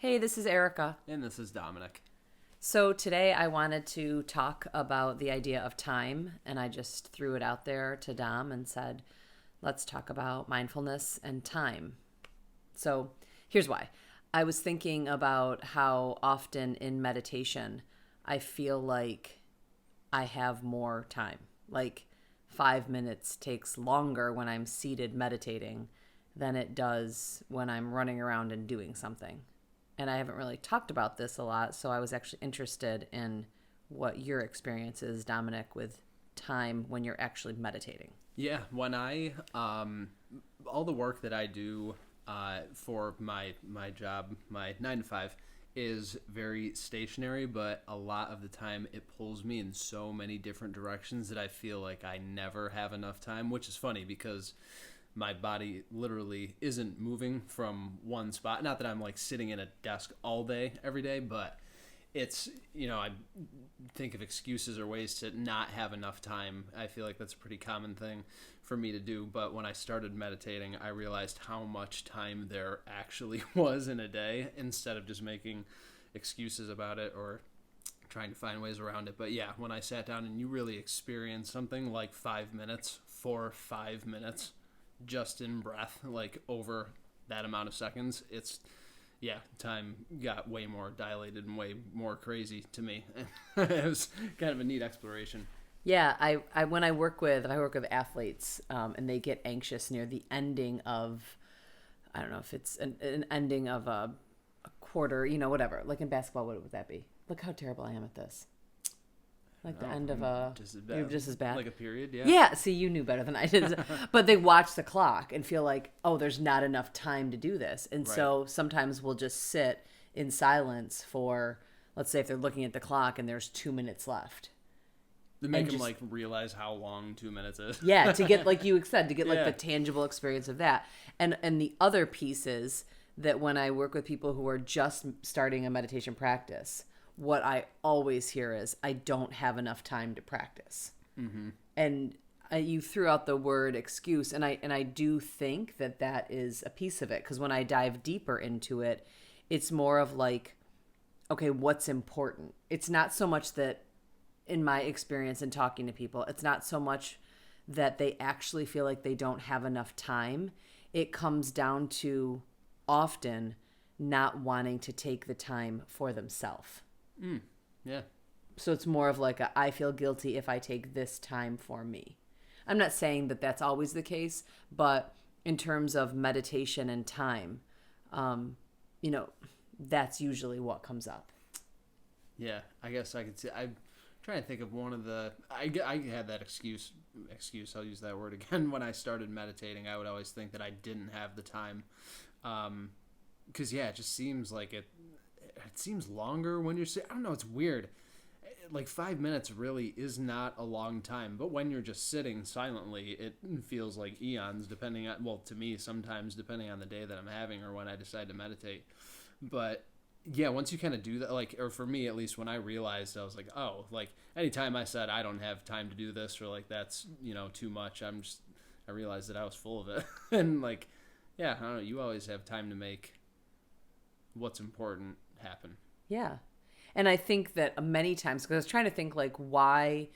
Hey, this is Erica. And this is Dominic. So today I wanted to talk about the idea of time, and I just threw it out there to Dom and said, let's talk about mindfulness and time. So here's why. I was thinking about how often in meditation I feel like I have more time. Like 5 minutes takes longer when I'm seated meditating than it does when I'm running around and doing something. And I haven't really talked about this a lot, so I was actually interested in what your experience is, Dominic, with time when you're actually meditating. Yeah, when all the work that I do for my job, my 9 to 5, is very stationary, but a lot of the time it pulls me in so many different directions that I feel like I never have enough time, which is funny because my body literally isn't moving from one spot. Not that I'm like sitting in a desk all day, every day, but it's, I think of excuses or ways to not have enough time. I feel like that's a pretty common thing for me to do. But when I started meditating, I realized how much time there actually was in a day instead of just making excuses about it or trying to find ways around it. But yeah, when I sat down and you really experience something like 5 minutes for 5 minutes, just in breath, like over that amount of seconds, time got way more dilated and way more crazy to me. It was kind of a neat exploration. Yeah, I when I work with athletes, and they get anxious near the ending of, I don't know if it's an ending of a quarter, whatever. Like in basketball, what would that be? Look how terrible I am at this. Like the end of a, just as you're bad. just as bad. Like a period, yeah. Yeah, see, you knew better than I did. But they watch the clock and feel like, oh, there's not enough time to do this. And Right. so sometimes we'll just sit in silence for, let's say if they're looking at the clock and there's 2 minutes left. They make And them just- like realize how long 2 minutes is. Yeah, to get, like you said, to get like Yeah. the tangible experience of that. And the other piece is that when I work with people who are just starting a meditation practice, what I always hear is, I don't have enough time to practice. Mm-hmm. And you threw out the word excuse, and I do think that is a piece of it, because when I dive deeper into it, it's more of like, okay, what's important? It's not so much that, in my experience in talking to people, it's not so much that they actually feel like they don't have enough time. It comes down to often not wanting to take the time for themselves. Yeah. So it's more of like I feel guilty if I take this time for me. I'm not saying that that's always the case, but in terms of meditation and time, that's usually what comes up. Yeah, I guess I could see. I'm trying to think of one of the. I had that excuse. I'll use that word again. When I started meditating, I would always think that I didn't have the time, because it just seems like it. It seems longer when you're sitting. I don't know. It's weird. Like 5 minutes really is not a long time, but when you're just sitting silently, it feels like eons. Depending on, well, to me sometimes depending on the day that I'm having or when I decide to meditate. But yeah, once you kind of do that, like, or for me at least, when I realized, I was like, oh, like anytime I said I don't have time to do this, or like that's too much, I realized that I was full of it. And like, yeah, I don't know, you always have time to make what's important happen. Yeah. And I think that many times, because I was trying to think like why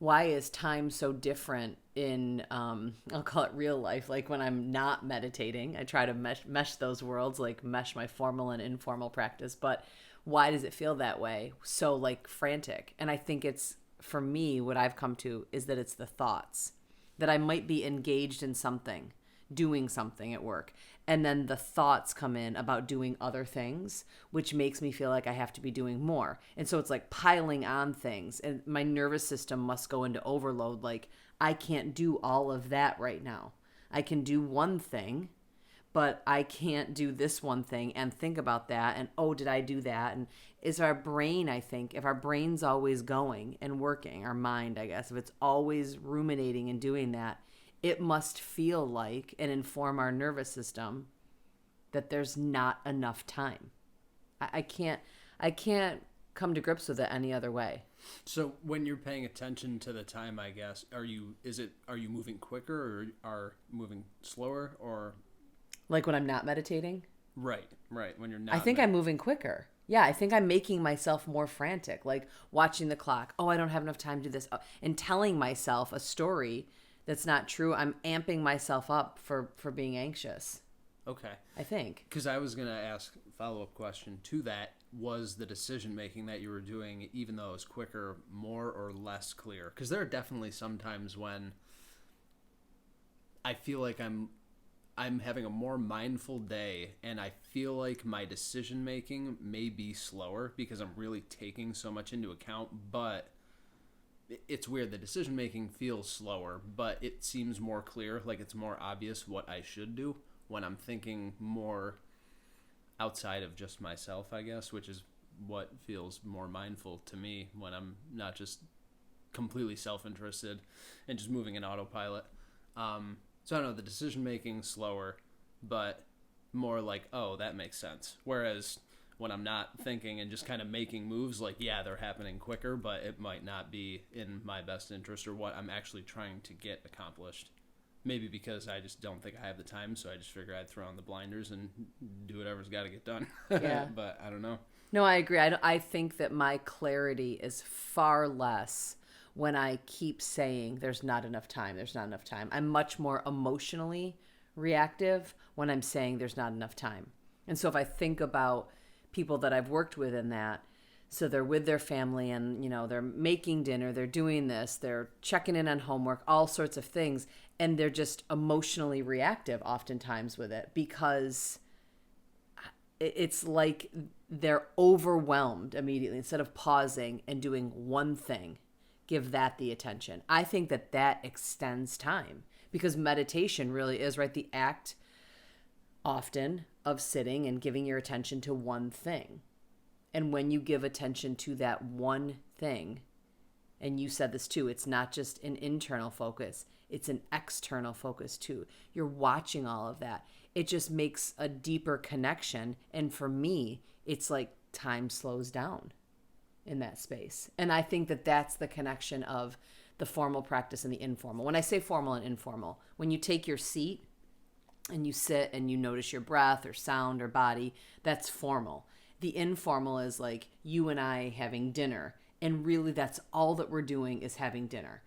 is time so different in I'll call it real life, like when I'm not meditating. I try to mesh those worlds, like mesh my formal and informal practice, but why does it feel that way, so like frantic? And I think it's, for me, what I've come to is that it's the thoughts, that I might be engaged in something, doing something at work, and then the thoughts come in about doing other things, which makes me feel like I have to be doing more. And so it's like piling on things, and my nervous system must go into overload. Like, I can't do all of that right now. I can do one thing, but I can't do this one thing and think about that. And, oh, did I do that? And is our brain, I think, if our brain's always going and working, our mind, I guess, if it's always ruminating and doing that, it must feel like and inform our nervous system that there's not enough time. I can't come to grips with it any other way. So when you're paying attention to the time, I guess, are you moving quicker or are moving slower, or Like when I'm not meditating? Right. When you're not. I think I'm moving quicker. Yeah, I think I'm making myself more frantic, like watching the clock. Oh, I don't have enough time to do this. And telling myself a story that's not true. I'm amping myself up for being anxious. Okay. I think. Because I was going to ask a follow-up question to that. Was the decision-making that you were doing, even though it was quicker, more or less clear? Because there are definitely some times when I feel like I'm having a more mindful day, and I feel like my decision making may be slower because I'm really taking so much into account. But it's weird. The decision making feels slower, but it seems more clear, like it's more obvious what I should do when I'm thinking more outside of just myself, I guess, which is what feels more mindful to me when I'm not just completely self-interested and just moving in autopilot. So I don't know, the decision making slower, but more like, oh, that makes sense. Whereas when I'm not thinking and just kind of making moves, like, yeah, they're happening quicker, but it might not be in my best interest or what I'm actually trying to get accomplished. Maybe because I just don't think I have the time, so I just figure I'd throw on the blinders and do whatever's got to get done. Yeah. But I don't know. No, I agree. I think that my clarity is far less when I keep saying there's not enough time. I'm much more emotionally reactive when I'm saying there's not enough time. And so if I think about people that I've worked with in that, so they're with their family and, they're making dinner, they're doing this, they're checking in on homework, all sorts of things. And they're just emotionally reactive oftentimes with it because it's like they're overwhelmed immediately. Instead of pausing and doing one thing, give that the attention. I think that extends time because meditation really is, right, the act often of sitting and giving your attention to one thing. And when you give attention to that one thing, and you said this too, it's not just an internal focus, it's an external focus too. You're watching all of that. It just makes a deeper connection. And for me, it's like time slows down in that space. And I think that that's the connection of the formal practice and the informal. When I say formal and informal, when you take your seat and you sit and you notice your breath or sound or body, that's formal. The informal is like you and I having dinner. And really that's all that we're doing is having dinner.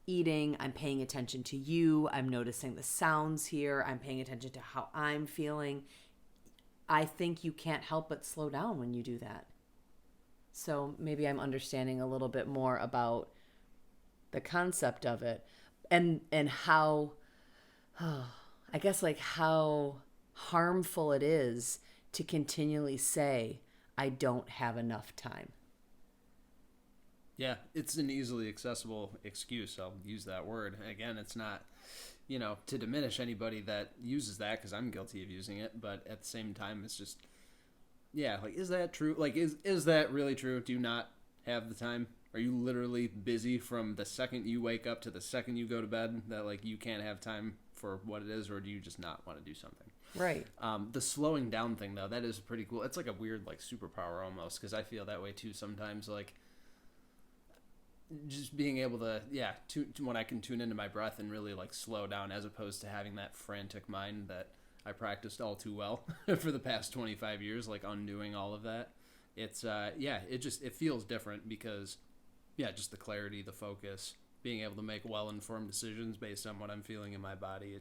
Eating, I'm paying attention to you, I'm noticing the sounds here, I'm paying attention to how I'm feeling. I think you can't help but slow down when you do that. So maybe I'm understanding a little bit more about the concept of it and how, I guess like how harmful it is to continually say, I don't have enough time. Yeah, it's an easily accessible excuse. I'll use that word. Again, it's not, to diminish anybody that uses that because I'm guilty of using it. But at the same time, it's just, yeah, like, is that true? Like, is that really true? Do you not have the time? Are you literally busy from the second you wake up to the second you go to bed that, like, you can't have time for what it is, or do you just not want to do something? Right. The slowing down thing, though, that is pretty cool. It's like a weird, like, superpower almost because I feel that way, too, sometimes, like, just being able to when I can tune into my breath and really like slow down as opposed to having that frantic mind that I practiced all too well for the past 25 years, like undoing all of that. It's it feels different because just the clarity, the focus, being able to make well-informed decisions based on what I'm feeling in my body.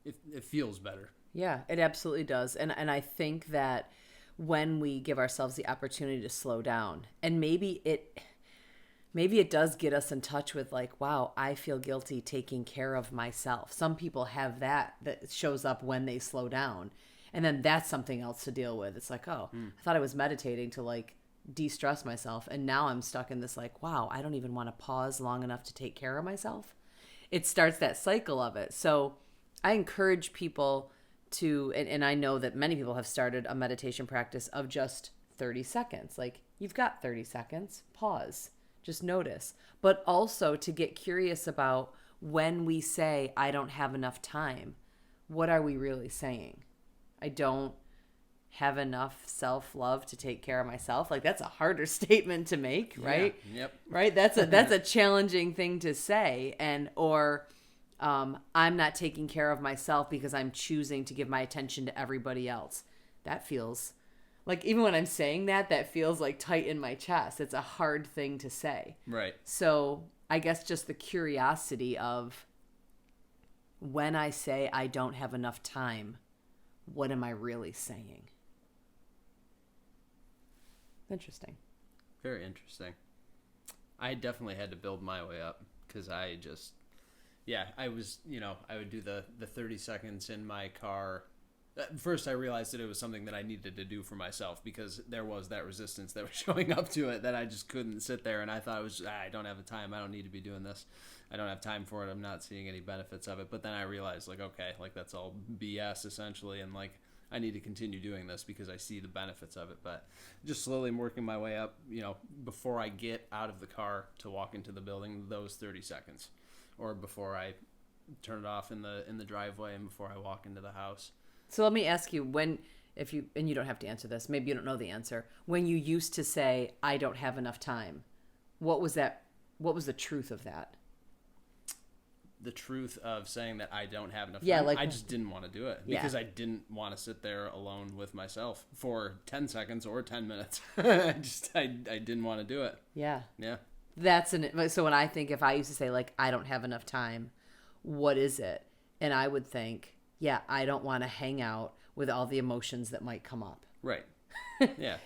It feels better. Yeah, it absolutely does. And I think that when we give ourselves the opportunity to slow down, and maybe it does get us in touch with like, wow, I feel guilty taking care of myself. Some people have that shows up when they slow down. And then that's something else to deal with. It's like, oh, I thought I was meditating to like de-stress myself. And now I'm stuck in this like, wow, I don't even want to pause long enough to take care of myself. It starts that cycle of it. So I encourage people to, and I know that many people have started a meditation practice of just 30 seconds. Like you've got 30 seconds, pause. Just notice, but also to get curious about when we say, I don't have enough time, what are we really saying? I don't have enough self-love to take care of myself. Like that's a harder statement to make, right? Yeah, yep. Right. That's a challenging thing to say. Or I'm not taking care of myself because I'm choosing to give my attention to everybody else. that feels like, even when I'm saying that, that feels like tight in my chest. It's a hard thing to say. Right. So I guess just the curiosity of, when I say I don't have enough time, what am I really saying? Interesting. Very interesting. I definitely had to build my way up because I just, I was, I would do the 30 seconds in my car. First, I realized that it was something that I needed to do for myself because there was that resistance that was showing up to it that I just couldn't sit there. And I thought it was, I don't have the time. I don't need to be doing this. I don't have time for it. I'm not seeing any benefits of it. But then I realized, like, okay, like that's all BS essentially. And like, I need to continue doing this because I see the benefits of it. But just slowly working my way up, before I get out of the car to walk into the building, those 30 seconds, or before I turn it off in the driveway and before I walk into the house. So let me ask you, and you don't have to answer this, maybe you don't know the answer. When you used to say, I don't have enough time, what was that? What was the truth of that? The truth of saying that I don't have enough Yeah, time. like, I just didn't want to do it because I didn't want to sit there alone with myself for 10 seconds or 10 minutes. I didn't want to do it. Yeah. Yeah. So when I think, if I used to say, like, I don't have enough time, what is it? And I would think, yeah, I don't want to hang out with all the emotions that might come up. Right. Yeah.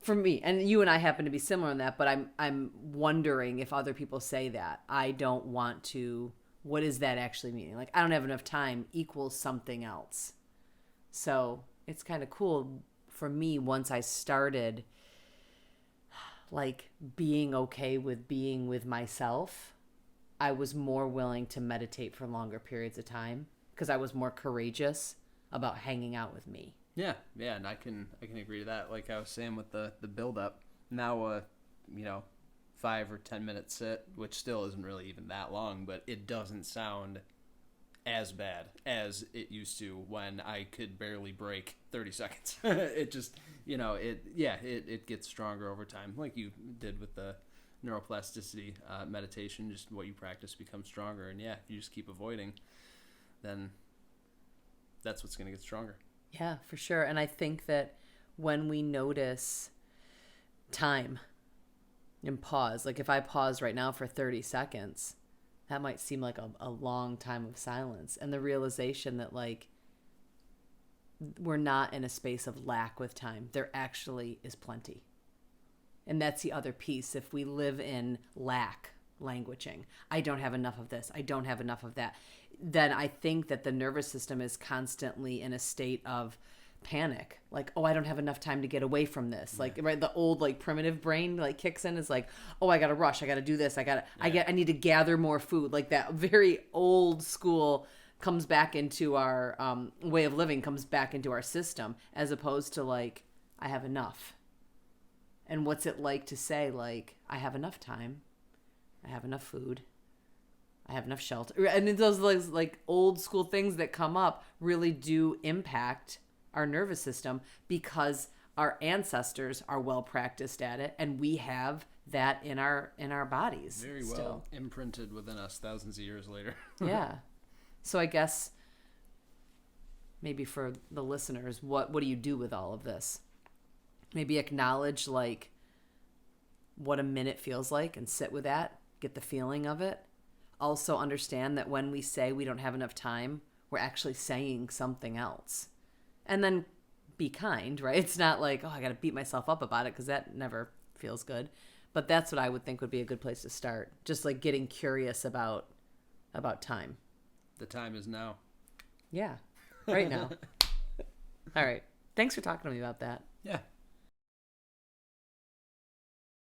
For me, and you and I happen to be similar in that, but I'm wondering if other people say that. I don't want to. What does that actually mean? Like, I don't have enough time equals something else. So it's kind of cool for me once I started, like, being okay with being with myself. I was more willing to meditate for longer periods of time because I was more courageous about hanging out with me. Yeah, and I can agree to that. Like I was saying with the build up, now 5 or 10 minute sit, which still isn't really even that long, but it doesn't sound as bad as it used to when I could barely break 30 seconds. It just, it gets stronger over time, like you did with the neuroplasticity meditation. Just what you practice becomes stronger, and if you just keep avoiding, then that's what's going to get stronger. Yeah, for sure. And I think that when we notice time and pause, like if I pause right now for 30 seconds, that might seem like a long time of silence. And the realization that, like, we're not in a space of lack with time. There actually is plenty. And that's the other piece. If we live in lack languaging, I don't have enough of this, I don't have enough of that, then I think that the nervous system is constantly in a state of panic. Like, oh, I don't have enough time to get away from this. Like, right, the old, like, primitive brain, like, kicks in, is like, oh, I gotta rush, I gotta do this, I need to gather more food. Like, that very old school comes back into our way of living, comes back into our system, as opposed to, like, I have enough. And what's it like to say, like, I have enough time, I have enough food, I have enough shelter. And those, like old school things that come up really do impact our nervous system because our ancestors are well practiced at it, and we have that in our bodies. Very well still imprinted within us thousands of years later. Yeah. So I guess maybe for the listeners, what do you do with all of this? Maybe acknowledge, like, what a minute feels like and sit with that, get the feeling of it. Also understand that when we say we don't have enough time, we're actually saying something else. And then be kind, right? It's not like, oh, I got to beat myself up about it, because that never feels good. But that's what I would think would be a good place to start. Just like getting curious about time. The time is now. Yeah, right now. All right. Thanks for talking to me about that. Yeah,